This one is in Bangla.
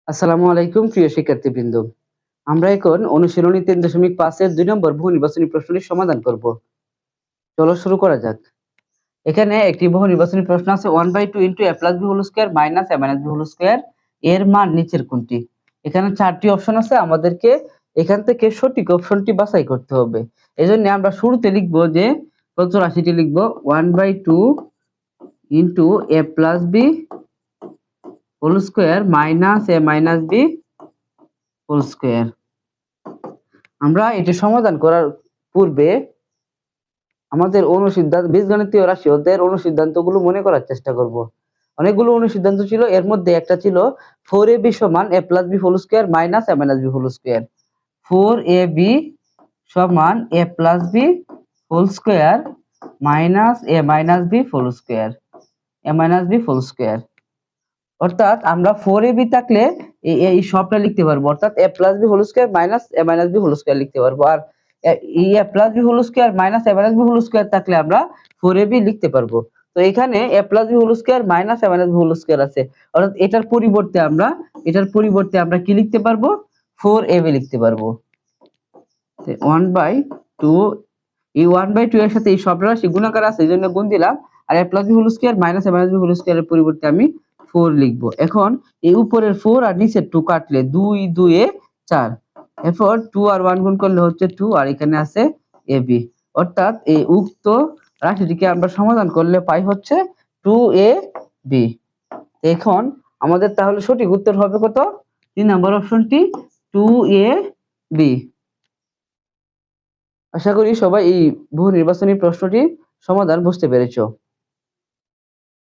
আসসালামু আলাইকুম প্রিয় শিক্ষার্থীবৃন্দ। আমরা এখন অনুশীলনী 3.5 এর 2 নম্বর বহু নির্বাচনী প্রশ্নটির সমাধান করব। চলো শুরু করা যাক। এখানে একটি বহু নির্বাচনী প্রশ্ন আছে 1/2 a + b whole square minus a - b whole square এর মান নিচের কোনটি? এখানে 4টি অপশন আছে, আমাদেরকে এখান থেকে সঠিক অপশনটি বাছাই করতে হবে। এজন্য আমরা শুরুতে লিখব যে প্রথম রাশিটি লিখব 1/2 a + b whole square minus a - b whole square. আমরা এটি সমাধান করার পূর্বে আমাদের অনুসিদ্ধান্ত বীজগণিতীয় রাশি অধ্যায়ের অনুসিদ্ধান্তগুলো মনে করার চেষ্টা করব। অনেকগুলো অনুসিদ্ধান্ত ছিল, এর মধ্যে একটা ছিল 4ab সমান a + b whole square minus a - b whole square. 4ab সমান a + b whole square minus a - b whole square, a - b whole square. অর্থাৎ আমরা 4ab থাকলে এই সবটা লিখতে পারবো, অর্থাৎ a + b whole square minus a - b whole square লিখতে পারবো। আর এই a + b whole square minus a - b whole square থাকলে আমরা 4ab লিখতে পারবো। তো এখানে a + b whole square minus a - b whole square আছে, অর্থাৎ এটার পরিবর্তে আমরা কি লিখতে পারবো? 4ab লিখতে পারবো। 1/2 এই 1/2 এর সাথে এই সব রাশি গুণাকার আছে, এজন্য গুণ দিলাম। আর a + b whole square minus a - b whole স্কয়ারের পরিবর্তে আমি 4 লিখবো। এখন এই উপরের 4 আর নিচের 2 কাটলে 2 2 এ 4, এরপর 2 আর 1 গুণ করলে হচ্ছে 2, আর এখানে আছে ab, অর্থাৎ এই উক্ত রাশিটিকে আমরা সমাধান করলে পাই হচ্ছে 2ab। এখন আমাদের তাহলে সঠিক উত্তর হবে কত? 3 নম্বর অপশনটি 2ab। আশা করি সবাই এই বহু নির্বাচনী প্রশ্নটির সমাধান বুঝতে পেরেছো।